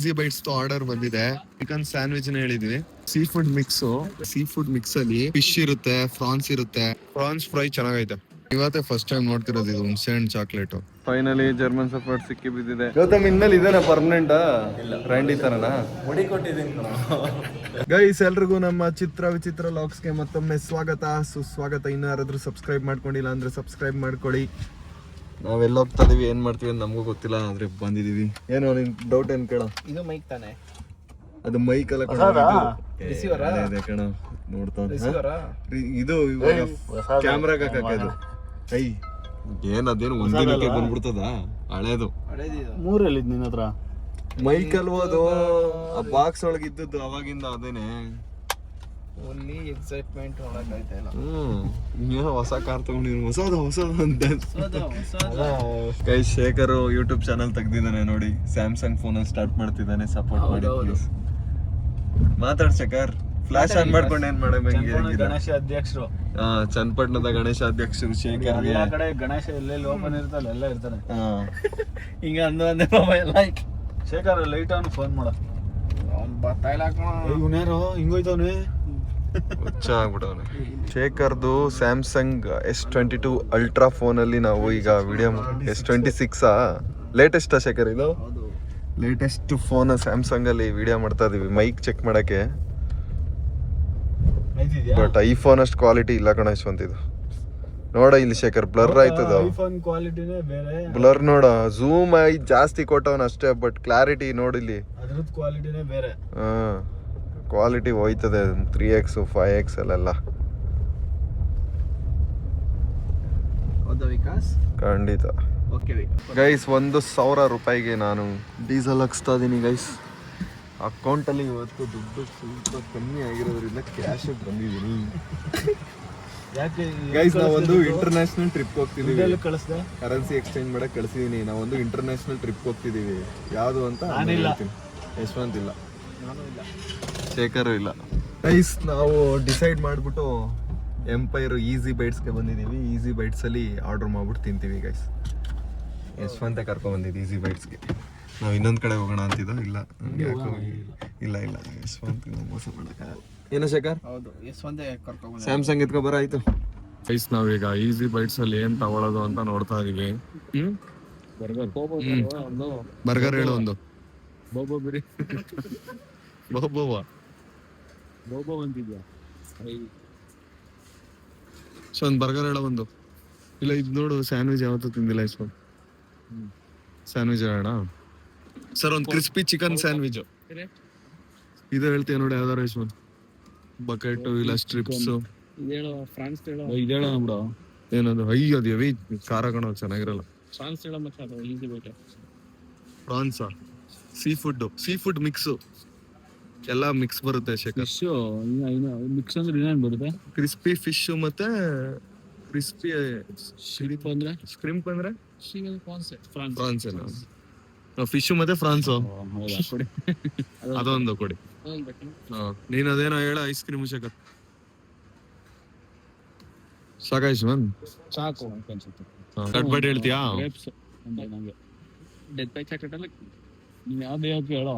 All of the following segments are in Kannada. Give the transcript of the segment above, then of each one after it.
ಈಸಿ ಬೈಟ್ಸ್ ಆರ್ಡರ್ ಬಂದಿದೆ. ಚಿಕನ್ ಸ್ಯಾಂಡ್ವಿಚ್ ಹೇಳಿದ್ವಿ. ಸೀ ಫುಡ್ ಮಿಕ್ಸ್ ಅಲ್ಲಿ ಫಿಶ್ ಇರುತ್ತೆ, ಪ್ರಾನ್ಸ್ ಇರುತ್ತೆ. ಪ್ರಾನ್ಸ್ ಫ್ರೈ ಚೆನ್ನಾಗೈತೆ. ಇವತ್ತೇ ಫಸ್ಟ್ ಟೈಮ್ ನೋಡ್ತಿರೋದು ಇದು ಹುಣಸೆ ಹಣ್ಣು ಚಾಕ್ಲೇಟ್. ಫೈನಲಿ ಜರ್ಮನ್ ಸಫರ್ಡ್ ಸಿಕ್ಕಿ ಬಿದ್ದಿದೆ. ಗೌತಮ್ ಇನ್ಮೇಲೆ ಇದೇನಾ ಪರ್ಮನೆಂಟ್ ರ್ಯಾಂಡಿ ತರನಾ ಮುಡಿ ಕೊಟ್ಟಿದ್ದೀನಿ. ಗೈಸ್ ಎಲ್ರಿಗೂ ನಮ್ಮ ಚಿತ್ರ ವಿಚಿತ್ರ ಲಾಗ್ಸ್ಗೆ ಮತ್ತೊಮ್ಮೆ ಸ್ವಾಗತ ಸುಸ್ವಾಗತ. ಇನ್ನು ಯಾರಾದ್ರೂ ಸಬ್ಸ್ಕ್ರೈಬ್ ಮಾಡ್ಕೊಂಡಿಲ್ಲ ಅಂದ್ರೆ ಸಬ್ಸ್ಕ್ರೈಬ್ ಮಾಡ್ಕೊಳ್ಳಿ. ನಾವೆಲ್ಲ ಹೋಗ್ತಾ ಇದೀವಿ, ಏನ್ ಮಾಡ್ತೀವಿ ಅಂತ ನಮಗೂ ಗೊತ್ತಿಲ್ಲ, ಆದ್ರೆ ಬಂದಿದೀವಿ. ಏನೋ ನಿನ್ ಡೌಟ್ ಏನ್ ಕೇಳ? ಇದು ಮೈಕ್ ತಾನೆ? ಅದು ಮೈಕ್ ಅಲ್ಲ ಕಣ, ಕಣ ನೋಡ್ತಾ ಇದು ಕ್ಯಾಮ್ರಾಗ ಹಾಕದು. ಐ ಏನದೇನು ಒಂದಿನಕ್ಕೆ ಬಂದ್ಬಿಡ್ತದ? ಹಳೇದು ಮೂರಲ್ಲಿ ನಿನ್ನ ಹತ್ರ ಮೈಕ್ ಅಲ್ವದು, ಆ ಬಾಕ್ಸ್ ಒಳಗೆ ಇದ್ದದ್ದು ಅವಾಗಿಂದ ಅದೇನೆ. ಓನ್ಲಿ ಎಕ್ಸೈಟ್ಮೆಂಟ್ ಒಳಗೈತೆ ಇಲ್ಲ. ಏನೋ ಹೊಸ ಕಾರ್ ತಗೊಂಡಿದ್ರು, ಹೊಸದು ಅಂತ. ಕೈ ಶೇಖರ್ ಯೂಟ್ಯೂಬ್ ಚಾನಲ್ ತೆಗ್ದಿದ್ದಾನೆ ನೋಡಿ, ಸ್ಯಾಮ್ಸಂಗ್ ಫೋನ್ ಅಲ್ಲಿ ಸ್ಟಾರ್ಟ್ ಮಾಡ್ತಿದ್ದಾನೆ. ಸಪೋರ್ಟ್ ಮಾಡಿ ಪ್ಲೀಸ್. ಮಾತಾಡ್ ಶೇಖರ್. ಫ್ಲಾಶ್ ಆನ್ ಮಾಡ್ಕೊಂಡು ಏನ್ ಮಾಡಬೇಕು? ಗಣೇಶ ಅಧ್ಯಕ್ಷರು, ಚನ್ನಪಟ್ಟಣದ ಗಣೇಶ ಅಧ್ಯಕ್ಷರು ಶೇಖರ್. ಎಲ್ಲಾ ಕಡೆ ಗಣೇಶ ಎಲ್ಲೆಲ್ಲಿ ಓಪನ್ ಇರ್ತಾನೆ ಎಲ್ಲ ಇರ್ತಾನೆ. ಹಿಂಗ ಅಂದ mobile Shekhar light on phone ಮಾಡ. ಇವನ್ಯಾರು ಹಿಂಗೋಯ್ತವನೇ ಹುಚ್ಚ ಆಗ್ಬಿಟ್ಟವನೆ. ಶೇಖರ್ದು ಸ್ಯಾಮ್ಸಂಗ್ S22 ಅಲ್ಟ್ರಾ ಫೋನ್ ಅಲ್ಲಿ ನಾವು ಈಗ ವಿಡಿಯೋ. S26 latest Shekhar? ಇದು ಲೇಟೆಸ್ಟ್ ಫೋನ್ ಸ್ಯಾಮ್ಸಂಗ್ ಅಲ್ಲಿ ವಿಡಿಯೋ ಮಾಡ್ತಾ ಇದೀವಿ ಮೈಕ್ ಚೆಕ್ ಮಾಡಕ್ಕೆ. ಬಟ್ ಐಫೋನ್ ಅಷ್ಟು ಕ್ವಾಲಿಟಿ ಇಲ್ಲ ಕಣ ಯಶವಂತ್. ಇದು ನೋಡ ಇಲ್ಲಿ ಶೇಖರ್, ಬ್ಲರ್ ಆಯ್ತದ. ಬ್ಲರ್ ನೋಡ, ಝೂಮ್ ಆಗಿ ಜಾಸ್ತಿ ಕೊಟ್ಟವನ ಅಷ್ಟೇ, ಬಟ್ ಕ್ಲಾರಿಟಿ ನೋಡಿಲ್ಲಿ ಕ್ವಾಲಿಟಿನೇ ಬೇರೆ. ಕ್ವಾಲಿಟಿ ಹೋಯ್ತದೆ 3x 5x ಅಲ್ಲೆಲ್ಲ. ಖಂಡಿತ ಗೈಸ್. 1,000 ರೂಪಾಯಿಗೆ ನಾನು ಡೀಸೆಲ್ ಹಾಕ್ಸ್ತಾ ಇದೀನಿ ಗೈಸ್. ಅಕೌಂಟಲ್ಲಿ ಇವತ್ತು ದುಡ್ಡು ಸ್ವಲ್ಪ ಕಮ್ಮಿ ಆಗಿರೋದ್ರಿಂದ ಕ್ಯಾಶ್ ಬಂದಿದ್ದೀನಿ. ಗೈಸ್ ನಾವೊಂದು ಇಂಟರ್ನ್ಯಾಷನಲ್ ಟ್ರಿಪ್ ಹೋಗ್ತಿದೀವಿ. ಕರೆನ್ಸಿ ಎಕ್ಸ್ಚೇಂಜ್ ಮಾಡಕ್ ಕಳ್ಸಿದೀನಿ. ನಾವೊಂದು ಇಂಟರ್ನ್ಯಾಷನಲ್ ಟ್ರಿಪ್ ಹೋಗ್ತಿದೀವಿ. ಯಾವ್ದು ಅಂತ ಯಶವಂತ್ ಇಲ್ಲ, ಶೇಖರ್ ಇಲ್ಲ. ಗೈಸ್ ನಾವು ಡಿಸೈಡ್ ಮಾಡ್ಬಿಟ್ಟು ಎಂಪೈರ್ ಈಸಿ ಬೈಟ್ಸ್ಗೆ ಬಂದಿದ್ದೀವಿ. ಈಸಿ ಬೈಟ್ಸ್ ಅಲ್ಲಿ ಆರ್ಡರ್ ಮಾಡ್ಬಿಟ್ಟು ತಿಂತೀವಿ ಗೈಸ್. ಯಶವಂತ ಕರ್ಕೊಂಡ್ ಬಂದಿದ್ದು ಈಸಿ ಬೈಟ್ಸ್ಗೆ. ನಾವು ಇನ್ನೊಂದ್ ಕಡೆ ಹೋಗೋಣ ಅಂತಿದ್ದೋ, ಇಲ್ಲ ಇಲ್ಲ ಯಶವಂತ ಮೋಸ ಮಾಡಕ್ಕಾಗಲ್ಲ. ಏನೋ ಶೇಖರ್? ಸ್ಯಾಮ್ಸಂಗ್ ಎತ್ಕೊ ಬರ ಆಯ್ತು ಗೈಸ್. ನಾವೀಗ ಈಸಿ ಬೈಟ್ಸ್ ಅಲ್ಲಿ ಏನ್ ತಗೊಳ್ಳೋದು ಅಂತ ನೋಡ್ತಾ ಇದೀವಿ. ಬರ್ಗರ್ ಹೇಳು ಒಂದು. ಬೋಬೋ ಬಿರಿ ಬೋಬೋ ಅಂತಿದ್ಯಾ? ಸೊ ಒಂದು ಬರ್ಗರ್ ಹೇಳೋ ಒಂದು. ಇಲ್ಲ ಇದು ನೋಡು, ಸ್ಯಾಂಡ್ವಿಚ್ ಯಾವತ್ತೂ ತಿಂದಿಲ್ಲ ಇಷ್ಟು. ಸ್ಯಾಂಡ್ವಿಚ್ ಹೇಳೋಣ ಸರ್. ಒಂದು ಕ್ರಿಸ್ಪಿ ಚಿಕನ್ ಸ್ಯಾಂಡ್ವಿಚ್ ಇದು ಹೇಳ್ತೀಯ ನೋಡಿ, ಯಾವ್ದಾರು ಯಶವಂತ್? ಬಕೆಟ್ ಇಲ್ಲ ಸ್ಟ್ರಿಪ್ಸ್ ಇದೇಳ ಬಿಡ. ಏನದು? ಅಯ್ಯೋ ಅದು ಹೆವಿ ಖಾರ ಕಣ, ಚೆನ್ನಾಗಿರಲ್ಲ. ಪ್ರಾನ್ಸಾ? ಸೀ ಫುಡ್ ಮಿಕ್ಸ್ ಎಲ್ಲ ಮಿಕ್ಸ್ ಬರುತ್ತೆ ಶೇಖರ್. ಮಿಕ್ಸ್ ಅಂದ್ರೆ ಏನೇನು ಬರುತ್ತೆ? ಕ್ರಿಸ್ಪಿ ಫಿಶ್ ಮತ್ತೆ ಕ್ರಿಸ್ಪಿ ಸ್ಕ್ರಿಂಪ್ ಅಂದ್ರೆ ಪ್ರಾನ್ಸ್ ಎಲ್ಲ. ಫಿಶ್ ಮತ್ತೆ ಫ್ರಾನ್ಸ್ ಅದೊಂದು ಕೊಡಿ. ನೀನ್ ಅದೇನೋ ಹೇಳ, ಐಸ್ ಕ್ರೀಮ್ ಶೇಖರ್. ಸಾಕಾಯ್ತು ಮನ್? ಸಾಕು. ಕಟ್ಬಟ್ ಹೇಳ್ತೀಯಾ? ಡೆತ್ ಬೈ ಚಾಕ್ಲೇಟ್ ಅಲ್ಲ, ನೀನ್ ಯಾವ್ದು ಹೇಳ್ತೀವಿ ಹೇಳೋ.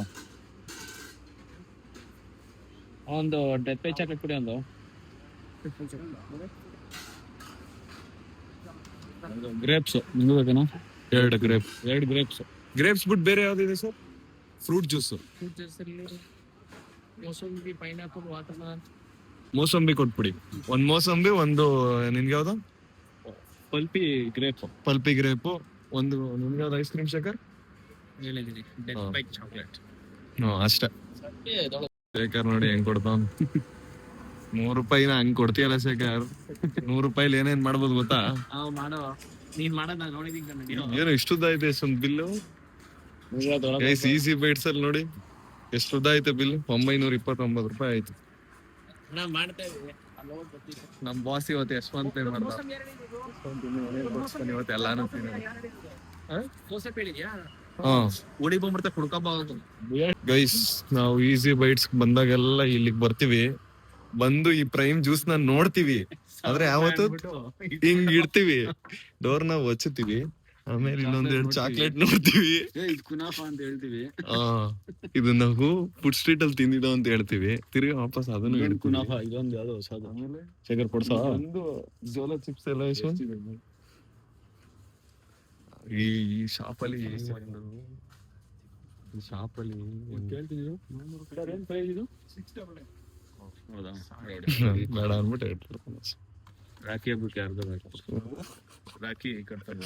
ಒಂದು ಡೆತ್ ಬೈ ಚಾಕ್ಲೇಟ್ ಕೊಡಿ. ಒಂದು ಗ್ರೇಪ್ಸ್ ನಿಮ್ಗೆ ಬೇಕೇನಾ? 2 ಗ್ರೇಪ್ಸ್. ಗ್ರೇಪ್ಸ್ ಬಿಟ್ಟು ಬೇರೆ ಯಾವ್ದಿದೆ ಸರ್? ಫ್ರೂಟ್ ಜ್ಯೂಸ್ ಅಲ್ಲಿ ಮೋಸಂಬಿ, ಪೈನಾಪಲ್, ವಾಟರ್ಮೆಲನ್. ಮೋಸಂಬಿ ಕೊಟ್ಬಿಡಿ. ಒಂದು ಮೋಸಂಬಿ, ಒಂದು ನಿನ್ಗೆ ಯಾವ್ದು? Pulpy grape. ಒಂದು ನಿನ್ಗೆ ಯಾವ್ದು ಐಸ್ ಕ್ರೀಮ್ ಶೇಖರ್? ಹೇಳಿದೀನಿ, ಡೆತ್ ಬೈ ಚಾಕ್ಲೇಟ್. ಅಷ್ಟೇ. ಶೇಖರ್ ನೋಡಿ ಹೆಂಗ್ ಕೊಡ್ತಾವ. 3 ರೂಪಾಯಿನ ಹಂಗ್ ಕೊಡ್ತೀಯಲ್ಲ ಶೇಖರ್. 100 ರೂಪಾಯಿಲಿ ಏನೇನ್ ಮಾಡ್ಬೋದು ಗೊತ್ತಾ? ಏನು ಇಷ್ಟುದ್ದ ಐತೆ ಎಷ್ಟೊಂದು ಬಿಲ್ಲು? ಈಸಿ ಬೈಟ್ಸ್ ಅಲ್ಲಿ ನೋಡಿ ಎಷ್ಟು ಉದ್ದ ಐತೆ ಬಿಲ್. 929 ರೂಪಾಯಿ ಆಯ್ತು. ನಮ್ ಬಾಸ್ ಇವತ್ತು ಯಶವಂತ ಇವತ್ತು ಎಲ್ಲಾನು ಓಡಿ ಬಂದ್ಬಿಡ್ತಾ ಕುಡ್ಕೋಬಹುದು. ಗೈಸ್ ನಾವು ಈಸಿ ಬೈಟ್ಸ್ ಬಂದಾಗೆಲ್ಲ ಇಲ್ಲಿಗೆ ಬರ್ತೀವಿ, ಬಂದು ಈ ಪ್ರೈಮ್ ಜ್ಯೂಸ್ ನೋಡ್ತೀವಿ, ಆದ್ರೆ ಯಾವತ್ತು ಹಿಂಗ್ ಇಡ್ತೀವಿ, ಡೋರ್ ನಾವು ಹಚ್ಚುತ್ತೀವಿ, ಆಮೇಲೆ ಇನ್ನೊಂದೆರಡು ಚಾಕ್ಲೇಟ್ ನೋಡ್ತೀವಿ. ಇದು ಕುನಾಫಾ ಅಂತ ಹೇಳ್ತೀವಿ. ಇದು ನಾವು ಫುಡ್ ಸ್ಟ್ರೀಟ್ ಅಲ್ಲಿ ತಿಂದಿದ್ದು ಅಂತ ಹೇಳ್ತೀವಿ. ತಿರ್ಗಿ ವಾಪಸ್ ಅದನ್ನು ಕುನಾಫಾ ಇದೊಂದು ಯಾವ್ದು ಹೊಸದು. ಶೇಖರ್ ಕೊಡ್ಸ ಒಂದು ಜೋಲೋ ಚಿಪ್ಸ್ ಎಲ್ಲ ಈ ಶಾಪಲ್ಲಿ ಬೇಡ ಅನ್ಬಿಟ್ಟು ರಾಖಿ ಹಬ್ಬಕ್ಕೆ ಅರ್ಧ ರಾಖಿ ಕಟ್ತಾರೆ.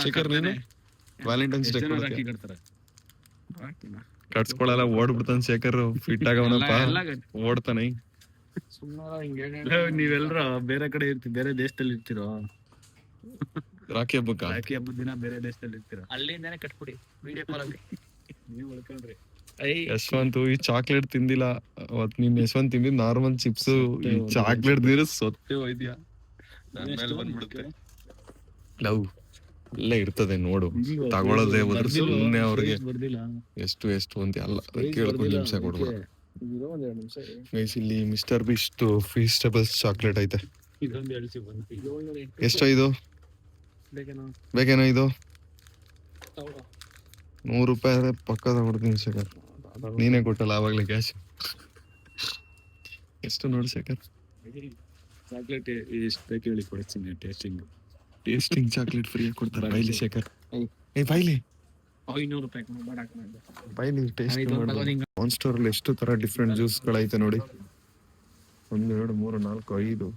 ಶೇಖರ್ ನೀನು ವ್ಯಾಲೆಂಟೈನ್ಸ್ ಡೇ ರಾಖಿ ಕಟ್ತಾರೆ. ಕಟ್ಸ್ಕೊಳಲ್ಲ, ಓಡ್ಬಿಡ್ತಾನೆ ಶೇಖರ್. ಫಿಟ್ ಆಗವನಪ್ಪ, ಓಡ್ತಾನೆ. ನೀವೆಲ್ಲರೂ ಬೇರೆ ಕಡೆ ಇರ್ತೀವಿ, ಬೇರೆ ದೇಶದಲ್ಲಿ ಇರ್ತೀರೋ. ರಾಖಿ ಹಬ್ಬಕ್ಕ ರಾಖಿ ಹಬ್ಬದ ದಿನ ಬೇರೆ ದೇಶದಲ್ಲಿ ಇರ್ತೀರ. ಅಲ್ಲಿಂದಾನೆ ಕಟ್ಬಿಡಿ ವಿಡಿಯೋ ಕಾಲ್ ಅಲ್ಲಿ. ನೀವು ಉಳ್ಕೊಂಡ್ರಿ. ಯಶವಂತ್ ಈ ಚಾಕ್ಲೇಟ್ ತಿಂದಿಲ್ಲ ಅವತ್. ನೀನ್ ಯಶವಂತ್ ತಿಂದಿದ್ ನಾರ್ಮಲ್ ಚಿಪ್ಸ್. ಈ ಚಾಕ್ಲೇಟ್ ದಿನ ಸೊತ್ತೆ ಹೋಯ್ದ್ಯಾ. ನನ್ ಮೇಲೆ ಬಂದ್ಬಿಡುತ್ತೆ. ಲವ್ ಇಲ್ಲೇ ಇರ್ತದೆ ನೋಡು, ತಗೊಳ್ಳೋದೇ ಹೋದ್ರೆ ಸುಮ್ನೆ ಅವ್ರಿಗೆ ಎಷ್ಟು ಎಷ್ಟು ಅಂತ ಅಲ್ಲ ಕೇಳ್ಕೊಂಡು ನಿಮಿಷ ಕೊಡ್ಬೋದು. ಗೈಸ್ ಇಲ್ಲಿ ಮಿಸ್ಟರ್ ಬೀಸ್ಟ್ ಫೀಸ್ಟೇಬಲ್ಸ್ ಚಾಕ್ಲೇಟ್ ಐತೆ. ಎಷ್ಟೋ ಇದು ಬೇಕೇನೋ? ಇದು 100 ರೂಪಾಯಿ ಪಕ್ಕ ತಗೊಡ್ತೀನಿ ಶೇಖರ್. ನೀನೇ ಕೊಟ್ಟಲ್ಲ ಆವಾಗ್ಲೇ ಕ್ಯಾಶ್. ಎಷ್ಟು ನೋಡಿ ಶೇಖರ್. ಚಾಕ್ಲೇಟ್ ಎಷ್ಟು ಬೇಕು ಹೇಳಿ ಕೊಡ್ತೀನಿ. ಟೇಸ್ಟಿಂಗ್ ಚಾಕ್ಲೇಟ್ ಫ್ರೀ ಕೊಡ್ತಾರೆ. ಬೈಲಿ ಶೇಖರ್, ಏ ಬೈಲಿ. 500 ರೂಪಾಯಿ ಬೈಲಿ ಟೇಸ್ಟ್ ಮಾಡಿ. ಮಾನ್ಸ್ಟರ್ ಅಲ್ಲಿ ಎಷ್ಟು ತರ ಡಿಫ್ರೆಂಟ್ ಜ್ಯೂಸ್ ಗಳೈತೆ ನೋಡಿ. 1 2 3 4 5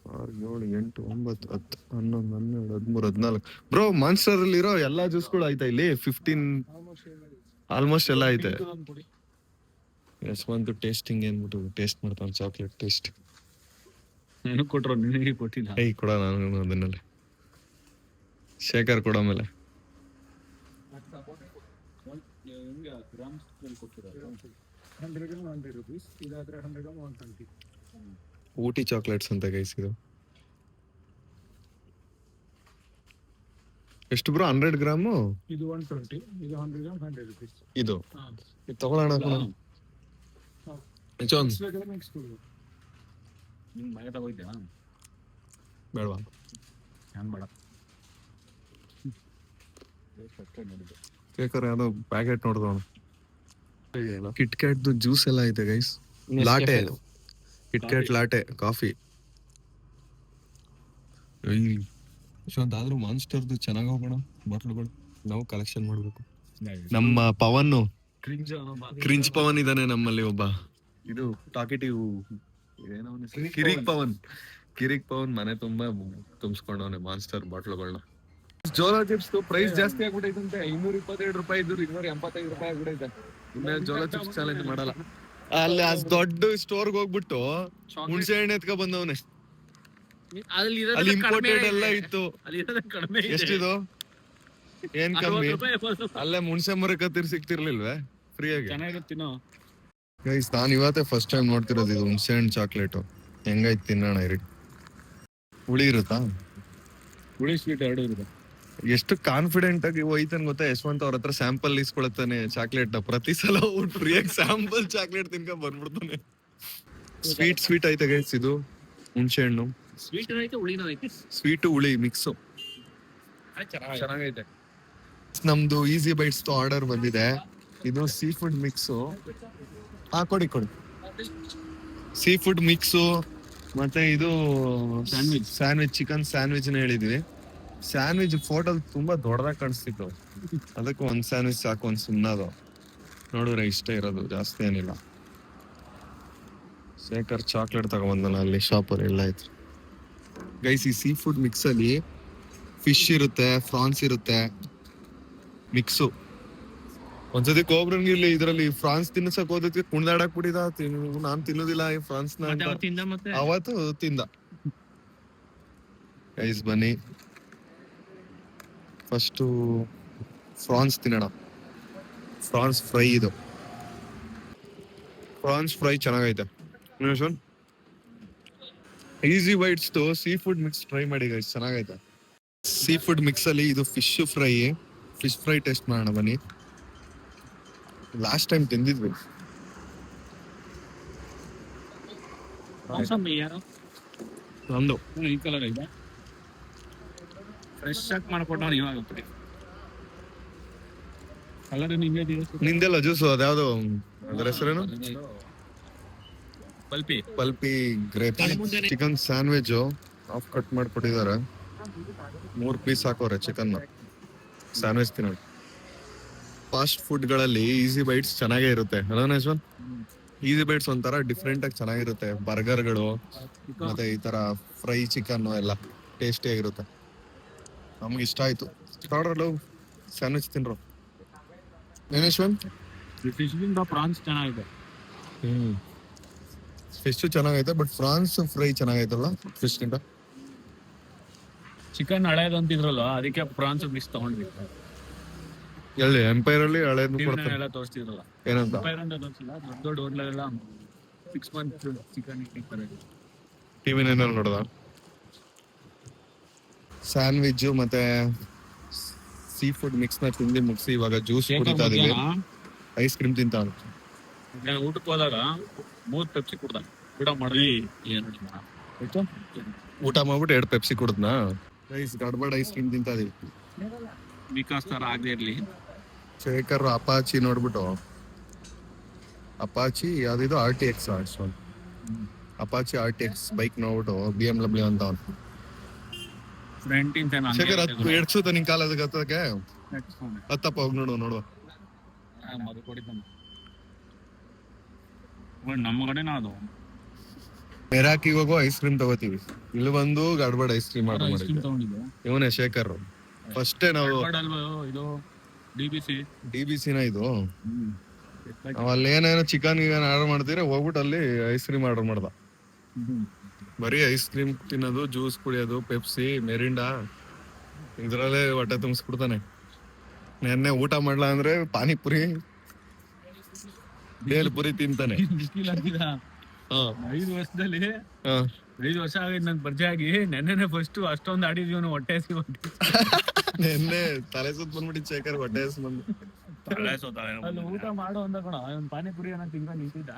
6 7 8 9 10 11 12 13 14. ಬ್ರೋ ಮಾನ್ಸ್ಟರ್ ಅಲ್ಲಿ ಇರೋ ಎಲ್ಲಾ ಜ್ಯೂಸ್ಗಳು ಐತೆ ಇಲ್ಲಿ. 15 ಆಲ್ಮೋಸ್ಟ್ ಎಲ್ಲ ಐತೆ. ಯಶವಂತ್ ಟೇಸ್ಟಿಂಗ್ ಏನ್ಬಿಟ್ಟು ಟೇಸ್ಟ್ ಮಾಡ್ತಾನೆ ಚಾಕ್ಲೇಟ್ ಟೇಸ್ಟ್. ನನಗೆ ಕೊಟ್ರು, ನಿನಗೆ ಕೊಟ್ಟಿಲ್ಲ. ಏಯ್ ಕೊಡ ನಾನು ಅದನ್ನೆಲ್ಲ. ಶೇಖರ್ ಕೊಡ ಮೇಲೆ ಊಟಿ ಚಾಕ್ಲೇಟ್ಸ್ ಅಂತ ಗೈಸ್. ಇದು ಎಷ್ಟು ಬ್ರೋ? 100 ಗ್ರಾಮು. ಇದು 120, ಇದು 100 ಗ್ರಾಮ್ 100 ರೂಪೀಸ್. ಇದು ತಗೊಳ್ಳೋಣ. ಮನೆ ತಗೋಯ್ತಾ? ಬೇಡವಾ? ಹ್ಯಾಂಗ್ ಬೇಡ. ಶೇಖರ್ ಯಾವ್ದೋ ಪ್ಯಾಕೆಟ್ ನೋಡ್ದವನು. ಕಿಟ್ ಕ್ಯಾಟ್ ಜ್ಯೂಸ್ ಎಲ್ಲ ಐತೆ guys. Latte, kit cat latte coffee. ಆದ್ರೂ ಮಾನ್ಸ್ಟರ್ದು ಚೆನ್ನಾಗಿ ಹೋಗೋಣ ಬಾಟ್ಲುಗಳು. ನಾವು ಕಲೆಕ್ಷನ್ ಮಾಡ್ಬೇಕು. ನಮ್ಮ ಪವನ್ ಕ್ರಿಂಜ್ ಪವನ್ ಇದಾನೆ ನಮ್ಮಲ್ಲಿ ಒಬ್ಬ. ಇದು ಟಾಕಿಟಿವ್ ಕಿರಿಕ್ ಪವನ್ ಮನೆ ತುಂಬಾ ತುಂಬಿಸ್ಕೊಂಡವನೆ ಮಾನ್ಸ್ಟರ್ ಬಾಟ್ಲುಗಳನ್ನ. ಜೋಲೋ ಚಿಪ್ಸ್ ಪ್ರೈಸ್ ಜಾಸ್ತಿ ಆಗ್ಬಿಟ್ಟೈತಂತೆ. 222 ರೂಪಾಯಿ ಇದ್ದು 285 ರೂಪಾಯಿ ಆಗ್ಬಿಟ್ಟೈತೆ. ಇನ್ನ ಜೋಲೋ ಚಿಪ್ಸ್ ಚಾಲೆಂಜ್ ಮಾಡಲ್ಲ. ಅಲ್ಲಿ ಅಷ್ಟು ದೊಡ್ಡ ಸ್ಟೋರ್ಗೆ ಹೋಗ್ಬಿಟ್ಟು ಹುಣಸೆ ಹಣ್ಣು ಎತ್ಕೊ ಬಂದವನೆ. ಅಲ್ಲಿ ಇಂಪೋರ್ಟೆಡ್ ಎಲ್ಲ ಇತ್ತು. ಎಷ್ಟಿದು? ಏನ್ ಕಮ್ಮಿ? ಅಲ್ಲೇ ಹುಣಸೆ ಮರಕತ್ತಿರ್ ಸಿಕ್ತಿರ್ಲಿಲ್ವೇ ಫ್ರೀಯಾಗಿ? ಗೈಸ್ ನಾನು ಇವತ್ತೇ ಫಸ್ಟ್ ಟೈಮ್ ನೋಡ್ತಿರೋದು ಇದು ಹುಣಸೆ ಹಣ್ಣು ಚಾಕ್ಲೇಟು. ಹೆಂಗೈತ್ ತಿನ್ನೋಣ ಇರಿ. ಹುಳಿ ಇರುತ್ತಾ? ಹುಳಿ ಸ್ವೀಟ್ ಎರಡು ಇರುತ್ತೆ. ಎಷ್ಟು ಕಾನ್ಫಿಡೆಂಟ್ ಆಗಿ ಹೋಯ್ತಾನೆ ಗೊತ್ತಾ ಯಶವಂತ್. ಅವ್ರ ಹತ್ರ ಸ್ಯಾಂಪಲ್ ಇಸ್ಕೊಳತ್ತಾನೆ ಚಾಕ್ಲೇಟ್ ನ. ಪ್ರತಿ ಸಲ ಫ್ರೀಯಾಗಿ ಸ್ಯಾಂಪಲ್ ಚಾಕ್ಲೇಟ್ ತಿನ್ಕ ಬಂದ್ಬಿಡ್ತಾನೆ. ಸ್ವೀಟ್ ಐತೆ ಗೈಸ್. ಇದು ಹುಣಸೆ ಹಣ್ಣು ಸ್ವೀಟ್ ಹುಳಿ ಮಿಕ್ಸ್ ಚೆನ್ನಾಗೈತೆ. ನಮ್ದು ಈಸಿ ಬೈಟ್ಸ್ ಆರ್ಡರ್ ಬಂದಿದೆ. ಇದು ಸೀ ಫುಡ್ ಮಿಕ್ಸು. ಕೊಡಿ ಸೀ ಫುಡ್ ಮಿಕ್ಸು. ಮತ್ತೆ ಇದು ಸ್ಯಾಂಡ್ವಿಚ್ ಚಿಕನ್ ಸ್ಯಾಂಡ್ವಿಚ್ ಹೇಳಿದ್ವಿ. ಸ್ಯಾಂಡ್ವಿಚ್ ಫೋಟೋ ತುಂಬಾ ದೊಡ್ಡದಾಗಿ ಕಾಣಿಸ್ತಿತ್ತು, ಅದಕ್ಕೆ ಒಂದ್ ಸ್ಯಾಂಡ್ವಿಚ್ ಸಾಕು. ಒಂದ್ ಸುಮ್ಮನದು ನೋಡಿದ್ರೆ ಇಷ್ಟ ಇರೋದು, ಜಾಸ್ತಿ ಏನಿಲ್ಲ. ಶೇಖರ್ ಚಾಕ್ಲೇಟ್ ತಗೊಂಡ್ಬಂದನ ಅಲ್ಲಿ ಶಾಪಲ್ಲಿ ಎಲ್ಲ ಐತಿ ಗೈಸ್. ಈ ಸೀ ಫುಡ್ ಮಿಕ್ಸ್ ಅಲ್ಲಿ ಫಿಶ್ ಇರುತ್ತೆ, ಫ್ರಾನ್ಸ್ ಇರುತ್ತೆ ಮಿಕ್ಸು. ಒಂದ್ಸತಿ ಕೋಬ್ರನ್ಗೆ ಇಲ್ಲಿ ಇದ್ರಲ್ಲಿ ಫ್ರಾನ್ಸ್ ತಿನ್ನಸಕ್ ಹೋದಕ್ಕೆ ಕುಣ್ದಾಡಕ್ ಬಿಟ್ಟಿದ. ನಾನ್ ತಿನ್ನೋದಿಲ್ಲ ಈ ಫ್ರಾನ್ಸ್ ನ. ಅವತ್ತು ತಿಂದ. ಗೈಸ್ ಬನ್ನಿ ಫಸ್ಟ್ ಫ್ರಾನ್ಸ್ ತಿನ್ನೋಣ. France fry. ಇದು ಫ್ರಾನ್ಸ್ ಫ್ರೈ ಚೆನ್ನಾಗೈತೆ. Easy bites sea food mix try ಮಾಡಿ ಗೈಸ್, ಚೆನ್ನಾಗೈತೆ. ಸೀ ಫುಡ್ ಮಿಕ್ಸ್ ಅಲ್ಲಿ ಇದು ಫಿಶ್ ಫ್ರೈ ಟೇಸ್ಟ್ ಮಾಡೋಣ ಬನ್ನಿ. ಲಾಸ್ಟ್ ಟೈಮ್ ತಿಂದಿದ್ವಿ. ನಮ್ದು ಈ ಕಲರ್ ಇದೆ. ಫ್ರೆಶ್ ಆಗಿ ಮಾಡ್ಕೊಟ್ಟವ್ನು ಇವಾಗ ಕಲರ್ ನಿಂಗೆ ನಿಂದೆಲ್ಲ ಜ್ಯೂಸು ಅದ್ಯಾವ್ದು ಅದ್ರ ಹೆಸರೇನು pulpy pulpy grape chicken sandwich half cut ಮಾಡ್ಕೊಟ್ಟಿದ್ದಾರೆ 3 ಪೀಸ್ ಹಾಕೋರೆ ಚಿಕನ್ ಸ್ಯಾಂಡ್ವಿಚ್ ತಿನ್ನೋದು. ಫಾಸ್ಟ್ ಫುಡ್ ಗಳಲ್ಲಿ ಈಸಿ ಬೈಟ್ಸ್ ಚೆನ್ನಾಗೇ ಇರುತ್ತೆ ಅಲ್ಲ ಯಶವಂತ್? ಈಸಿ ಬೈಟ್ಸ್ ಒಂಥರ ಡಿಫ್ರೆಂಟ್ ಆಗಿ ಚೆನ್ನಾಗಿರುತ್ತೆ. ಬರ್ಗರ್ಗಳು ಮತ್ತೆ ಈ ತರ ಫ್ರೈ ಚಿಕನ್ ಎಲ್ಲ ಟೇಸ್ಟಿ ಆಗಿರುತ್ತೆ. ನಮ್ಗೆ ಇಷ್ಟ ಆಯ್ತು. ಸ್ಯಾಂಡ್ವಿಚ್ ತಿನ್ರು ಏನ್ ಯಶವಂತ್? ಫಿಶ್ ಪ್ರಾನ್ಸ್ ಚೆನ್ನಾಗಿದೆ. ಫಿಶ್ ಚೆನ್ನಾಗೈತೆ ಬಟ್ ಫ್ರಾನ್ಸ್ ಫ್ರೈ ಚೆನ್ನಾಗೈತಲ್ಲ ಫಿಶ್ ಗಿಂತ. ಚಿಕನ್ ಹಳೇದು ಅಂತಿದ್ರಲ್ಲ ಅದಕ್ಕೆ ಪ್ರಾನ್ಸ್ ಮಿಕ್ಸ್ ತಗೊಂಡ್ವಿ. ಎಲ್ಲಿ ಎಂಪೈರ್ ಅಲ್ಲಿ ಹಳೇದು ಕೊಡ್ತಾರೆ ಎಲ್ಲ ತೋರಿಸ್ತಿದ್ರಲ್ಲ ಏನಂತ? ಎಂಪೈರ್ ಅಂತ ತೋರಿಸಿಲ್ಲ, ದೊಡ್ಡ ದೊಡ್ಡ ಹೋಟ್ಲೆಲ್ಲ 6 months ಚಿಕನ್ ಇಟ್ಟಿರ್ತಾರೆ. ಟಿವಿ ನೈನಲ್ಲಿ ನೋಡ್ದ ಸ್ಯಾಂಡ್ವಿಚ್ ಮತ್ತೆ ಸೀ ಫುಡ್ ಮಿಕ್ಸ್ ನ ತಿಂದು ಮುಗಿಸಿ ಇವಾಗ ಜ್ಯೂಸ್ ಕುಡಿತಾ ಇದೀವಿ. ಐಸ್ ಕ್ರೀಮ್ ತಿಂತ ನಾನು ಊಟಕ್ಕೆ ಹೋದಾಗ 3 ಪೆಪ್ಸಿ ಕುಡ್ದ. ಊಟ ಮಾಡಿ ಏನು ಊಟ ಮಾಡ್ಬಿಟ್ಟು 2 ಪೆಪ್ಸಿ ಕುಡಿದ್ನಾ. ಗಡ್ಬಡ್ ಐಸ್ ಕ್ರೀಮ್ ತಿಂತ ಇದೀವಿ. ವಿಕಾಸ್ ತರ ಆಗದೆ ಇರ್ಲಿ. ಶೇಖರ್ ಅಪಾಚಿ ನೋಡ್ಬಿಟ್ಟು ಅಪಾಚಿ ಯಾವ್ದಿದು RTX ಅಪಾಚಿ RTX ಬೈಕ್ ನೋಡ್ಬಿಟ್ಟು BMW ಅಂತ ಫ್ರಂಟ್ ಇಂತ ಶೇಖರ್ ಹತ್ತು ಎಡ್ಸುತ್ತ ನಿನ್ ಕಾಲದ ಹತ್ತಕ್ಕೆ ಹತ್ತಪ್ಪ ಹೋಗಿ ನೋಡುವ ಅದು ಕೊಡಿತಾನೆ ನಮ್ಮ ಕಡೆನ ಅದು ಮೆರಾಕಿಗೆ ಹೋಗೋ ಐಸ್ ಕ್ರೀಮ್ ತಗೋತೀವಿ. ಇಲ್ಲಿ ಬಂದು gadbad ice cream order ice cream ಮಾಡಿದ್ವಿ. ತಗೊಂಡಿದ್ದೆ. ಇವನೇ ಶೇಖರ್ ಫಸ್ಟ್ ನಾವು ಇದು DBC ನ ಇದು ನಾವ್ ಅಲ್ಲಿ ಏನೇನೋ ಚಿಕನ್ ಆರ್ಡರ್ ಮಾಡ್ತೀರ ಹೋಗ್ಬಿಟ್ಟು ಅಲ್ಲಿ ಐಸ್ ಕ್ರೀಮ್ ಆರ್ಡರ್ ಮಾಡ್ದ. ಬರೀ ಐಸ್ ಕ್ರೀಮ್ ತಿನ್ನೋದು, ಜ್ಯೂಸ್ ಕುಡಿಯೋದು, ಪೆಪ್ಸಿ, ಮೆರಿಂಡಾ ಇದ್ರಲ್ಲೇ ಹೊಟ್ಟೆ ತುಂಬಿಸ್ಬಿಡ್ತಾನೆ. ನೆನ್ನೆ ಊಟ ಮಾಡ್ಲಾ ಅಂದ್ರೆ ಪಾನಿಪುರಿ, ಬೇಲ್ಪುರಿ ತಿಂತಾನೆ. 5 ವರ್ಷದಲ್ಲಿ 5 ವರ್ಷ ಆಗಿದ್ ನನ್ ಪರಿಚಯ ಆಗಿ ನೆನ್ನೆ ಫಸ್ಟ್ ಅಷ್ಟೊಂದು ಆಡಿದ್ವಿ ಹೊಟ್ಟೆ ಹಸಿ. ನೆನ್ನೆ ತಲೆ ಸುತ್ತ ಬಂದ್ಬಿಟ್ಟು ಶೇಖರ್ ಹೊಟ್ಟೆ ಹಸಿ ಬಂದು ಅಲ್ಲಿ ಊಟ ಮಾಡೋ ಅಂದ ಕಣ ಅವ್ನು ಪಾನಿಪುರಿ ಏನೋ ತಿಂಕೊಂಡು ನಿಂತಿದ್ದ.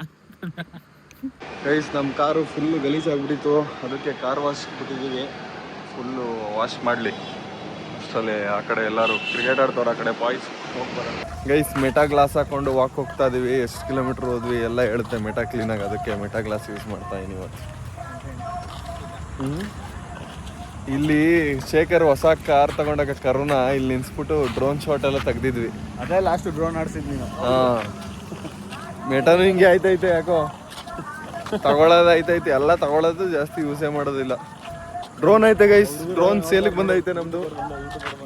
ಗೈಸ್ ನಮ್ಮ ಕಾರು ಫುಲ್ಲು ಗಲೀಜಾಗ್ಬಿಟ್ಟಿತ್ತು, ಅದಕ್ಕೆ ಕಾರ್ ವಾಶ್ ಬಿಟ್ಟಿದ್ದೀವಿ. ಫುಲ್ಲು ವಾಶ್ ಮಾಡಲಿ ಅಷ್ಟರಲ್ಲಿ ಆ ಕಡೆ ಎಲ್ಲರೂ ಕ್ರಿಕೆಟ್ ಆಡ್ತವ್ರು, ಆ ಕಡೆ ಬಾಯ್ಸ್ ಹೋಗ್ಬಾರ. ಗೈಸ್ ಮೆಟಾ ಗ್ಲಾಸ್ ಹಾಕೊಂಡು ವಾಕ್ ಹೋಗ್ತಾ ಇದೀವಿ. ಎಷ್ಟು ಕಿಲೋಮೀಟ್ರ್ ಹೋದ್ವಿ ಎಲ್ಲ ಹೇಳುತ್ತೆ ಮೆಟಾ ಕ್ಲೀನಾಗಿ, ಅದಕ್ಕೆ ಮೆಟಾ ಗ್ಲಾಸ್ ಯೂಸ್ ಮಾಡ್ತಾ ಇದೀನಿ ಇವತ್ತು. ಇಲ್ಲಿ ಶೇಖರ್ ಹೊಸ ಕಾರ್ ತಗೊಂಡಾಗ ಕರುನ ಇಲ್ಲಿ ನಿನ್ಸ್ಬಿಟ್ಟು ಡ್ರೋನ್ ಶಾಟ್ ಎಲ್ಲ ತೆಗ್ದಿದ್ವಿ. ಅದೇ ಲಾಸ್ಟ್ ಡ್ರೋನ್ ಆಡ್ಸಿದ್ ನೀನು. ಮೆಟಾನು ಹಿಂಗೆ ಆಯ್ತೈತೆ ಯಾಕೋ ತಗೊಳ್ಳೋದೈತೈತೆ, ಎಲ್ಲ ತಗೊಳ್ಳೋದು ಜಾಸ್ತಿ ಯೂಸೇ ಮಾಡೋದಿಲ್ಲ. ಡ್ರೋನ್ ಐತೆ ಗೈಸ್, ಡ್ರೋನ್ ಸೇಲಿಗೆ ಬಂದೈತೆ ನಮ್ದು.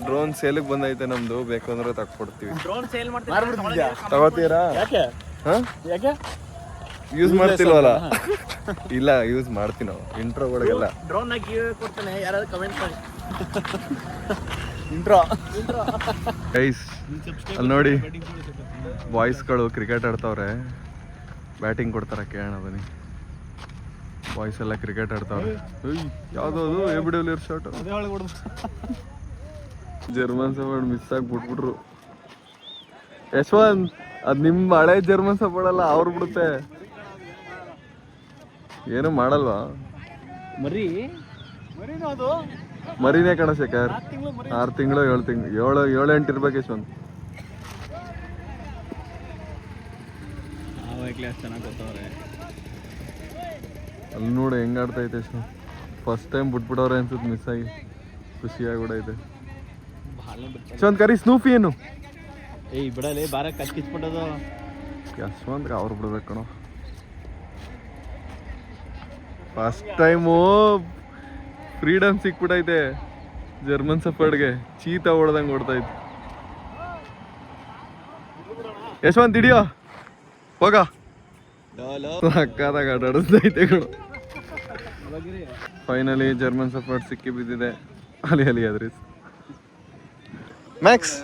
ಡ್ರೋನ್ ಸೇಲಿಗೆ ಬಂದೈತೆ ನಮ್ದು, ಬೇಕು ಅಂದ್ರೆ ತಕ್ಕೊಡ್ತೀವಿ. ತಗೋತೀರಾ? ಯಾಕೆ ಯೂಸ್ ಮಾಡ್ತಿಲ್ವಲ್ಲ? ಇಲ್ಲ ಯೂಸ್ ಮಾಡ್ತೀವಿ ನಾವು ಇಂಟ್ರೋಗಳಿಗೆಲ್ಲ. ಡ್ರೋನ್ ಕೊಡ್ತಾನೆ, ಯಾರಾದ್ರೂ ಕಮೆಂಟ್ ಮಾಡಿ. ಇಂಟ್ರೋ ಗೈಸ್ ಅಲ್ಲಿ ನೋಡಿ ಬಾಯ್ಸ್ಗಳು ಕ್ರಿಕೆಟ್ ಆಡ್ತಾವ್ರೆ, ಬ್ಯಾಟಿಂಗ್ ಕೊಡ್ತಾರ ಕೇಳೋಣ ಬನ್ನಿ. ಬಾಯ್ಸ್ ಎಲ್ಲ ಕ್ರಿಕೆಟ್ ಆಡ್ತಾವ್ರೆ. ಯಾವ್ದು ABW shot German support miss ಆಗಿ ಬಿಟ್ಬಿಟ್ರು. ಯಶವಂತ್ ಅದ್ ನಿಮ್ ಹಳೆ ಜರ್ಮನ್ ಸಪೋರ್ಟ್ ಅಲ್ಲ, ಅವ್ರು ಬಿಡುತ್ತೆ. ಏನು ಮಾಡಲ್ವಾ? ಮರಿನೇ ಕಣ ಶೇಖರ್. 6 ತಿಂಗಳು 7 ತಿಂಗಳು 7-8 ಇರ್ಬೇಕು ಯಶವಂತ್. ಅಲ್ಲಿ ನೋಡಿ ಹೆಂಗ್ ಆಡ್ತಾ ಐತೆ ಯಶವಂತ್. ಫಸ್ಟ್ ಟೈಮ್ ಬಿಟ್ಬಿಡವ್ರೆ ಅನ್ಸುತ್ತೆ ಮಿಸ್ ಆಗಿ, ಖುಷಿಯಾಗ್ಬಿಡೈತೆ. ಯಶವಂತ್ ಕರಿ ಸ್ನೂಫಿ ಏನು ಬಿಡಲಿ ಬಾರ ಕಚ್ಚಿಟ್ಬಿಟ್ಟದು. ಯಶವಂತ್ ಅವ್ರು ಬಿಡ್ಬೇಕು ಕಣೋ. ಫಸ್ಟ್ ಟೈಮು ಫ್ರೀಡಮ್ ಸಿಕ್ಬಿಟ್ಟೈತೆ ಜರ್ಮನ್ ಸಫರ್ಡ್ಗೆ. ಚೀತ ಹೊಡ್ದಂಗೆ ಓಡ್ತೈತೆ. ಯಶವಂತ್ ಹಿಡಿಯೋ ಹೋಗ. ಅಕ್ಕದಾಗ ಆಟಾಡಿಸ್ತೈತೆ ಕಣೋ. ಫೈನಲಿ ಜರ್ಮನ್ ಸಫರ್ಡ್ ಸಿಕ್ಕಿ ಬಿದ್ದಿದೆ. ಅಲ್ಲಿ ಅದ್ರಿ ಮ್ಯಾಕ್ಸ್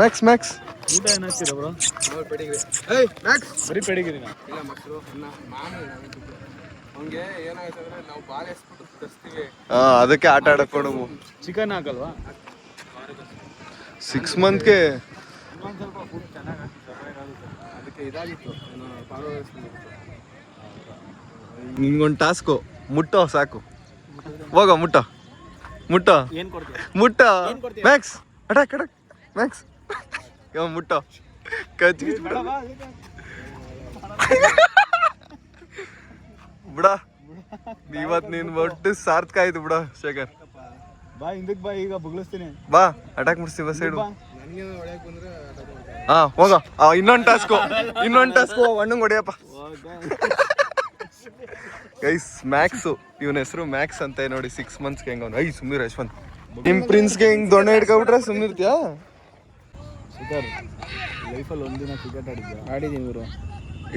ಮ್ಯಾಕ್ಸ್ ಮ್ಯಾಕ್ಸ್ ಊಟ ಏನು ಹಾಕ್ತೀರಾ ಬ್ರೋ? ಬರೀ ಪೆಡಿಗಿರಿ ಅದಕ್ಕೆ ಆಟ ಆಡಕ್ ಕೊಡವು. ಚಿಕನ್ ಹಾಕಲ್ವಾ? 6 ಮಂತ್ಗೆ ಸ್ವಲ್ಪ ಫುಡ್ ಚೆನ್ನಾಗಿ ಅದಕ್ಕೆ ಇದಾಗಿತ್ತು. ನಿಂಗೊಂದು ಟಾಸ್ಕು, ಮುಟ್ಟೋ ಸಾಕು, ಹೋಗೋ ಮುಟ್ಟೋ. ಮುಟ್ಟೋ ಏನ್ ಕೊಡ್ತೀಯ ಮುಟ್ಟೋ ಏನ್ ಕೊಡ್ತೀಯ? ಮ್ಯಾಕ್ಸ್ ಅಟಾಕ್ ಮ್ಯಾಕ್ಸ್ ಮುಟ್ಟೋ ಕಚ್ ಬಿಡ ಇವತ್ ನೀನ್ ಒಟ್ಟು ಸಾರ್ಥಕ ಆಯ್ತು ಬಿಡ ಶೇಖರ್. ಬಾ ಹಿಂದಕ್ ಬಾ, ಈಗ ಬುಗ್ಳಿಸ್ತೀನಿ. ಬಾ ಅಟಾಕ್ ಮಾಡ್ಸಿ ಬಸ್ ಸೈಡು. ಹಾ ಹೋಗ ಇನ್ನೊಂದು ಟಾಸ್ಕು ಅಣ್ಣಂಗ್ ಹೊಡಿಯಪ್ಪ. ಗೈಸ್ ಮ್ಯಾಕ್ಸು, ಇವನ ಹೆಸರು ಮ್ಯಾಕ್ಸ್ ಅಂತ ನೋಡಿ. 6 months ಹೆಂಗ ಅವ್ನು. ಸುಮ್ಮಿರ್ ಯಶ್ವಂತ್, ನಿಮ್ ಪ್ರಿನ್ಸ್ಗೆ ಹಿಂಗ್ ದೊಣ್ಣೆ ಹಿಡ್ಕೊಬಿಟ್ರೆ ಸುಮ್ಮಿರ್ತೀಯಾ? ಸುಧರ್, ಲೈಫಲ್ಲಿ ಒಂದಿನ ಕ್ರಿಕೆಟ್ ಆಡಿದ್ದೀನಿ ಗುರು.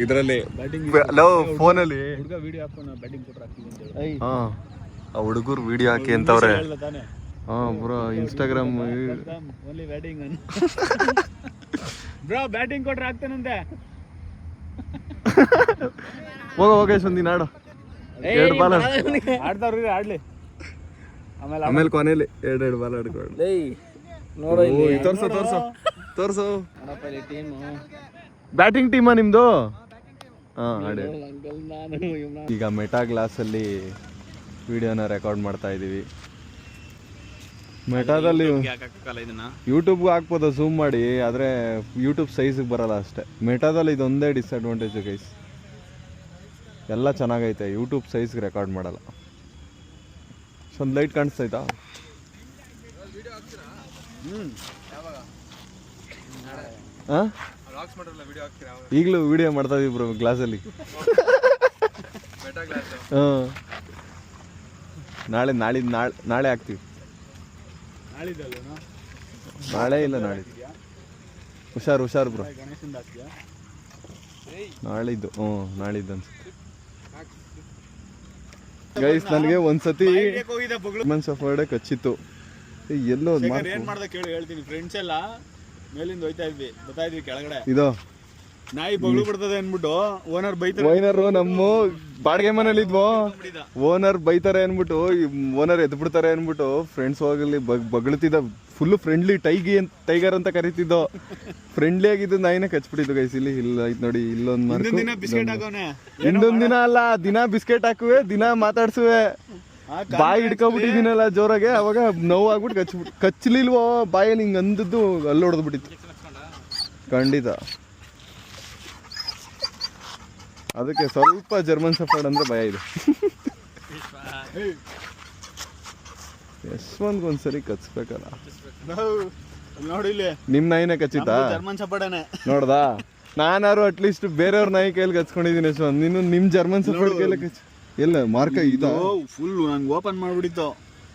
ಇದ್ರಲ್ಲಿ ಬ್ಯಾಟಿಂಗ್ ಲವ್ ಫೋನಲ್ಲಿ ಹುಡುಗ ವಿಡಿಯೋ ಹಾಕೊಂಡು ಬ್ಯಾಟಿಂಗ್ ಕೊಟ್ರೆ ಹಾಕ್ತೀನಿ ಅಂತ ಹೇಳಿ. ಹಾ ಆ ಹುಡುಗರು ವಿಡಿಯೋ ಹಾಕಿ ಅಂತವ್ರೆ. ಹೇಳ್ದ ತಾನೆ, ಹಾ bro Instagram only batting bro, batting ಕೊಟ್ರೆ ಹಾಕ್ತಾನಂತೆ. ಹೋಗ ಯಶ್ವಂತಿ ನಾಡು 2 ಬಾಲ್ ಆಡ್ತಾವ್ರಿ, ಆಡ್ಲಿ. ಆಮೇಲೆ ಕೊನೆಯಲ್ಲಿ 2 ಬಾಲ್ ಆಡ್ಕೊಂಡು ತೋರ್ಸು. ಬ್ಯಾಟಿಂಗ್ ಟೀಮಾ ನಿಮ್ದು? ಹಾ ಆಡಿ. ಈಗ ಮೆಟಾ ಗ್ಲಾಸಲ್ಲಿ ವಿಡಿಯೋನ ರೆಕಾರ್ಡ್ ಮಾಡ್ತಾ ಇದೀವಿ. ಮೆಟಾದಲ್ಲಿ ಯೂಟ್ಯೂಬ್ಗೆ ಹಾಕ್ಬೋದು ಝೂಮ್ ಮಾಡಿ, ಆದರೆ ಯೂಟ್ಯೂಬ್ ಸೈಜಿಗೆ ಬರಲ್ಲ ಅಷ್ಟೇ. ಮೆಟಾದಲ್ಲಿ ಇದೊಂದೇ ಡಿಸ್ಅಡ್ವಾಂಟೇಜು ಗೈಸ್. ಎಲ್ಲ ಚೆನ್ನಾಗೈತೆ, ಯೂಟ್ಯೂಬ್ ಸೈಜ್ಗೆ ರೆಕಾರ್ಡ್ ಮಾಡಲ್ಲ. ಒಂದು ಲೈಟ್ ಕಾಣಿಸ್ತೈತಾ? ಹಾಂ ಈಗಲೂ ವಿಡಿಯೋ ಮಾಡ್ತಾ ಇದೀವಿ ಬ್ರೋ ಗ್ಲಾಸಲ್ಲಿ. ಹಾಂ ನಾಳೆ ಹಾಕ್ತೀವಿ. ನಾಳೆ ಇಲ್ಲ ನಾಳಿದ್ದು. ಹುಷಾರು ಬ್ರೋ. ನಾಳಿದ್ದು ನಾಳಿದ್ದು ಅನ್ಸುತ್ತೆ ಗೈಸ್. ನನಗೆ ಒಂದ್ಸತಿ ಸಫರ್ಡೆ ಕಚ್ಚಿತ್ತು. ಎಲ್ಲೋ ಏನ್ ಮಾಡ್ದ ಕೇಳಿ ಹೇಳ್ತೀನಿ. ಫ್ರೆಂಡ್ಸ್ ಎಲ್ಲ ಮೇಲಿಂದ ಬರ್ತಾ ಇದ್ವಿ ಕೆಳಗಡೆ. ಇದು ನಾಯಿ ಬಗಳು ಬಿಡ್ತದೆ ಅನ್ಬಿಟ್ಟು ಓನರ್ ಬೈತಾರೆ. ಓನರ್ ನಮ್ಮ ಬಾಡಿಗೆ ಮನೇಲಿ ಇದ್ವೋ, ಓನರ್ ಬೈತಾರೆ ಅನ್ಬಿಟ್ಟು, ಓನರ್ ಎದ್ ಬಿಡ್ತಾರೆ ಅನ್ಬಿಟ್ಟು ಫ್ರೆಂಡ್ಸ್ ಹೋಗಲಿ ಬಗಳ್ತಿದ್ದ. ಫುಲ್ ಫ್ರೆಂಡ್ಲಿ ಟೈಗರ್ ಅಂತ ಕರಿತಿದ್ದೋ. ಫ್ರೆಂಡ್ಲಿ ಆಗಿದ್ದು ನಾಯಿನ ಕಚ್ಬಿಟ್ಟಿದ್ದು ಗೈಸ್. ಇಲ್ಲಿ ಇಲ್ಲ ಆಯ್ತು ನೋಡಿ, ಇಲ್ಲೊಂದು ಇನ್ನೊಂದ್ ದಿನ ಅಲ್ಲ, ದಿನ ಬಿಸ್ಕೆಟ್ ಹಾಕುವೆ, ದಿನ ಮಾತಾಡ್ಸುವೆ. ಬಾಯಿ ಹಿಡ್ಕೊಬಿಟ್ಟಿದ್ದೀನಲ್ಲ ಜೋರಾಗೆ, ಅವಾಗ ನೋವಾಗ್ಬಿಟ್ಟು ಕಚ್ಚಲಿಲ್ವೋ ಬಾಯಲ್ಲಿ ಹಿಂಗೆ ಅಂದದ್ದು ಅಲ್ಲಿ ಹೊಡೆದ್ಬಿಟ್ಟಿತ್ತು ಖಂಡಿತ. ಅದಕ್ಕೆ ಸ್ವಲ್ಪ ಜರ್ಮನ್ ಶೆಫರ್ಡ್ ಅಂದ್ರೆ ಭಯ ಇದೆ. ಯಶ್ವಂತ್ಗೊಂದ್ಸರಿ ಕಚ್ಬೇಕಲ್ಲ. ನೋಡಿ ನಿಮ್ ನಾಯಿನೇ ಕಚ್ಚಿತಾ? ಜರ್ಮನ್ ಶೆಫರ್ಡನೇ ನೋಡ್ದಾ? ನಾನಾರು ಅಟ್ಲೀಸ್ಟ್ ಬೇರೆಯವ್ರ ನಾಯಿ ಕೈಯಲ್ಲಿ ಕಚ್ಕೊಂಡಿದ್ದೀನಿ ಯಶ್ವಂತ್. ನೀನು ನಿಮ್ ಜರ್ಮನ್ ಶೆಫರ್ಡ್ ಕೈಯಲ್ಲಿ ಕಚ್ ಎಲ್ಲ ಮಾರ್ಕ ಇದು ಫುಲ್ ನಂಗೆ ಓಪನ್ ಮಾಡ್ಬಿಟ್ಟಿತ್ತು.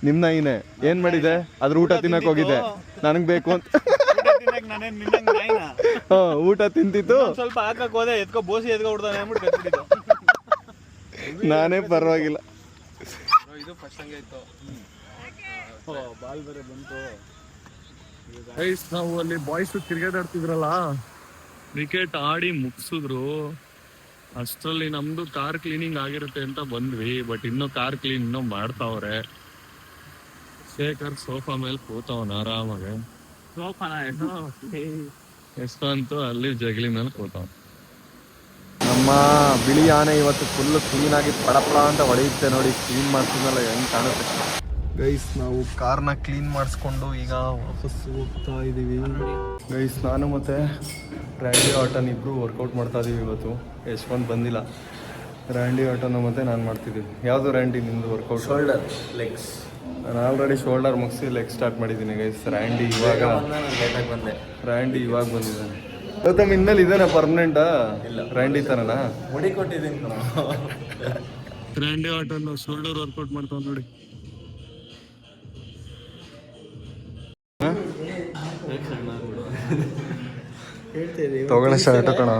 ನಿಮ್ ನಾಯಿನೇ ಏನ್ ಮಾಡಿದೆ? ಅದ್ರ ಊಟ ತಿನ್ನಕ್ ಹೋಗಿದ್ದೆ, ನನಗ್ ಬೇಕು ಅಂತ. ಊಟ ತಿಂತಿತ್ತು, ಸ್ವಲ್ಪ ಹಾಕಕ್ ಹೋದೆ, ಎತ್ಕೊ ಬೋಸಿ ಎತ್ಕೊ ಬಿಡ್ತಾನೆ ಅಂದ್ಬಿಟ್ಟು ಕಚ್ಬಿಟ್ಟಿತ್ತು. ನಾನೇ ಪರವಾಗಿಲ್ಲ. ಇದು ಫಸ್ಟ್ ಹಂಗೆ ಇತ್ತು. ಬಾಲ್ ಬೇರೆ ಬಂತು. ನಾವು ಅಲ್ಲಿ ಬಾಯ್ಸ್ ಕ್ರಿಕೆಟ್ ಆಡ್ತಿದ್ರಲ್ಲ, ಕ್ರಿಕೆಟ್ ಆಡಿ ಮುಗಿಸಿದ್ರು. ಅಷ್ಟರಲ್ಲಿ ನಮ್ದು ಕಾರ್ ಕ್ಲೀನಿಂಗ್ ಆಗಿರುತ್ತೆ ಅಂತ ಬಂದ್ವಿ. ಬಟ್ ಇನ್ನೂ ಕಾರ್ ಕ್ಲೀನ್ ಇನ್ನೂ ಮಾಡ್ತಾವ್ರೆ. ಶೇಖರ್ ಸೋಫಾ ಮೇಲೆ ಕೂತವನ ಆರಾಮಾಗೆ. ಎಷ್ಟಂತೂ ಅಲ್ಲಿ ಜಗಲಿ ಮೇಲೆ ಕೂತವ. ನಮ್ಮ ಬಿಳಿ ಆನೆ ಇವತ್ತು ಫುಲ್ ಕ್ಲೀನ್ ಆಗಿ ಪಡಪಡ ಅಂತ ಹೊಡೆಯುತ್ತೆ ನೋಡಿ. ಕ್ಲೀನ್ ಮಾಡ್ತಿದ್ನಲ್ಲ ಹೆಂಗ್ ಕಾಣುತ್ತೆ ಗೈಸ್. ನಾವು ಕಾರ್ನ ಕ್ಲೀನ್ ಮಾಡಿಸ್ಕೊಂಡು ಈಗ ವಾಪಸ್ ಹೋಗ್ತಾ ಇದೀವಿ ಗೈಸ್. ನಾನು ಮತ್ತೆ ರ್ಯಾಂಡಿ ಆಟನ್ ಇಬ್ರು ವರ್ಕೌಟ್ ಮಾಡ್ತಾ ಇದೀವಿ ಇವತ್ತು. ಯಶ್ವಂತ್ ಬಂದಿಲ್ಲ. ರ್ಯಾಂಡಿ ಆಟೋನ ಮತ್ತೆ ನಾನು ಮಾಡ್ತಿದ್ದೀವಿ. ಯಾವುದು ರ್ಯಾಂಡಿ ನಿಮ್ದು ವರ್ಕೌಟ್? Shoulder, legs. ನಾನು ಆಲ್ರೆಡಿ ಶೋಲ್ಡರ್ ಮುಗಿಸಿ ಲೆಗ್ ಸ್ಟಾರ್ಟ್ ಮಾಡಿದ್ದೀನಿ ಗೈಸ್. ರ್ಯಾಂಡಿ ಇವಾಗ ಬಂದಿದ್ದಾನೆ. ಗೌತಮ್ ಇನ್ಮೇಲೆ ಇದೇನಾ ಪರ್ಮನೆಂಟಾ? ಇಲ್ಲ, ರ್ಯಾಂಡಿ ತರನಾ? ಮುಡಿ ಕೊಟ್ಟಿದ್ದೀನಿ. ರ್ಯಾಂಡಿ ಆಟನ್ ಶೋಲ್ಡರ್ ವರ್ಕೌಟ್ ಮಾಡ್ತಾವ ನೋಡಿ. ತೊಗಳೆ ಶರ್ಟ್ ಕಣ.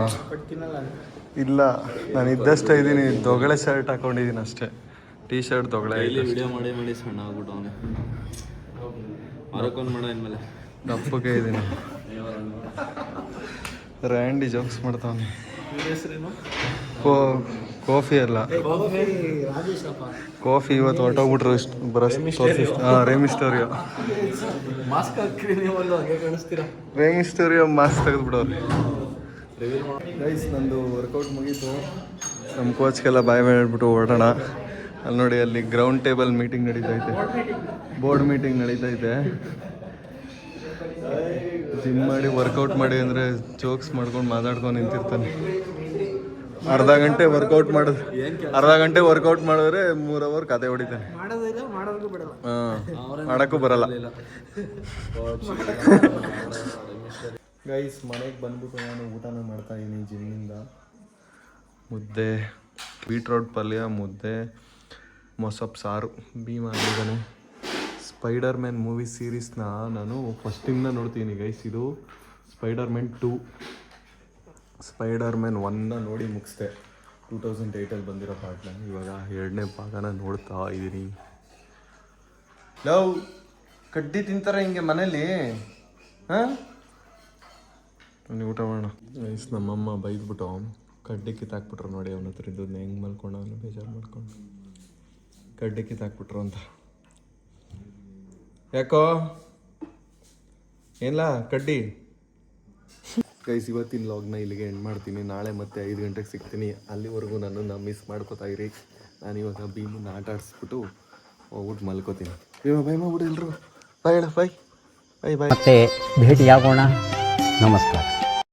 ಇಲ್ಲ, ನಾನು ಇದ್ದಷ್ಟೇ ಇದ್ದೀನಿ. ತೊಗಳೆ ಶರ್ಟ್ ಹಾಕೊಂಡಿದ್ದೀನಿ ಅಷ್ಟೇ. T shirt ತೊಗಳೆ. ವಿಡಿಯೋ ಮಾಡಿ ಸಣ್ಣ ಆಗ್ಬಿಟ್ಟು ಅವನು ಆರೋಗ್ಯ ಮಾಡೋ ಇನ್ಮೇಲೆ ದಪ್ಪಗೆ ಇದ್ದೀನಿ. ರ್ಯಾಂಡಿ ಜೋಕ್ಸ್ ಮಾಡ್ತಾವನೆ. ಕಾಫಿ ಅಲ್ಲ, ಕಾಫಿ ಇವತ್ತು ಹೊರಟೋಗ್ಬಿಟ್ರು. ರೇಮಿಸ್ಟೋರಿಯೋ ಮಾಸ್ಕ್ ತೆಗೆದ್ಬಿಡೋರು ಗೈಸ್. ನಂದು ವರ್ಕೌಟ್ ಮುಗೀತು. ನಮ್ಮ ಕೋಚ್ಗೆಲ್ಲ ಬಾಯ್ ಹೇಳ್ಬಿಟ್ಟು ಹೊರಡೋಣ. ಅಲ್ಲಿ ನೋಡಿ, ಅಲ್ಲಿ ಗ್ರೌಂಡ್ ಟೇಬಲ್ ಮೀಟಿಂಗ್ ನಡೀತೈತೆ, ಬೋರ್ಡ್ ಮೀಟಿಂಗ್ ನಡೀತೈತೆ. ಜಿಮ್ ಮಾಡಿ ವರ್ಕೌಟ್ ಮಾಡಿ ಅಂದರೆ ಜೋಕ್ಸ್ ಮಾಡ್ಕೊಂಡು ಮಾತಾಡ್ಕೊಂಡು ನಿಂತಿರ್ತಾನೆ. ಅರ್ಧ ಗಂಟೆ ವರ್ಕೌಟ್ ಮಾಡಿದ್ರೆ 3 ಅವರ್ ಕತೆ ಹೊಡಿತಾನೆ. ಮಾಡೋಕ್ಕೂ ಬರಲ್ಲ. ಗೈಸ್, ಮನೆಗೆ ಬಂದ್ಬಿಟ್ಟು ನಾನು ಊಟನ ಮಾಡ್ತಾ ಇದ್ದೀನಿ ಜಿಮ್ಮಿಂದ. ಮುದ್ದೆ, ಬೀಟ್ರೋಟ್ ಪಲ್ಯ, ಮುದ್ದೆ, ಮೊಸಪ್ಪು ಸಾರು. ಭೀಮ ಆಗಿದ್ದಾನೆ. ಸ್ಪೈಡರ್ ಮ್ಯಾನ್ ಮೂವಿ ಸೀರೀಸ್ನ ನಾನು ಫಸ್ಟಿಂದ ನೋಡ್ತೀನಿ ಗೈಸ್. ಇದು ಸ್ಪೈಡರ್ ಮ್ಯಾನ್ 2. ಸ್ಪೈಡರ್ ಮ್ಯಾನ್ 1ನ ನೋಡಿ ಮುಗಿಸ್ದೆ, 2008 ಬಂದಿರೋ ಪಾರ್ಟ್ನ. ಇವಾಗ 2ನೇ ಭಾಗನ ನೋಡ್ತಾ ಇದ್ದೀನಿ. ಲವ್ ಕಡ್ಡಿ ತಿಂತಾರೆ ಹಿಂಗೆ ಮನೇಲಿ. ಹಾಂ, ಊಟ ಮಾಡೋಣ ಗೈಸ್. ನಮ್ಮಮ್ಮ ಬೈದ್ಬಿಟ್ಟು ಕಡ್ಡಿ ಕಿತ್ತಾಕ್ಬಿಟ್ರು ನೋಡಿ. ಅವನ ಹತ್ರ ಇದ್ದು ಹೆಂಗೆ ಮಲ್ಕೊಂಡು ಅವನು ಬೇಜಾರು ಮಾಡ್ಕೊಂಡು ಕಡ್ಡಿ ಕಿತ್ತಾಕ್ಬಿಟ್ರು ಅಂತ. ಯಾಕೋ ಏನಿಲ್ಲ ಕಡ್ಡಿ. ಗೈಸ್, ಇವತ್ತಿನ ಲಾಗ್ನ ಇಲ್ಲಿಗೆ ಎಂಡ್ ಮಾಡ್ತೀನಿ. ನಾಳೆ ಮತ್ತೆ 5 ಗಂಟೆಗೆ ಸಿಗ್ತೀನಿ. ಅಲ್ಲಿವರೆಗೂ ನನ್ನನ್ನು ಮಿಸ್ ಮಾಡ್ಕೋತಾ ಇರಿ. ನಾನಿವಾಗ ಭೀಮನ್ನ ಆಟ ಆಡಿಸ್ಬಿಟ್ಟು ಹೋಗ್ಬಿಟ್ಟು ಮಲ್ಕೋತೀನಿ. ಬೈ ಮಾಡ್ಬಿಟ್ಟು ಎಲ್ರು ಬಾಯ್ ಹೇಳ. ಬಾಯ್ ಬಾಯ್ ಬಾಯ್. ಮತ್ತೆ ಭೇಟಿಯಾಗೋಣ. ನಮಸ್ಕಾರ.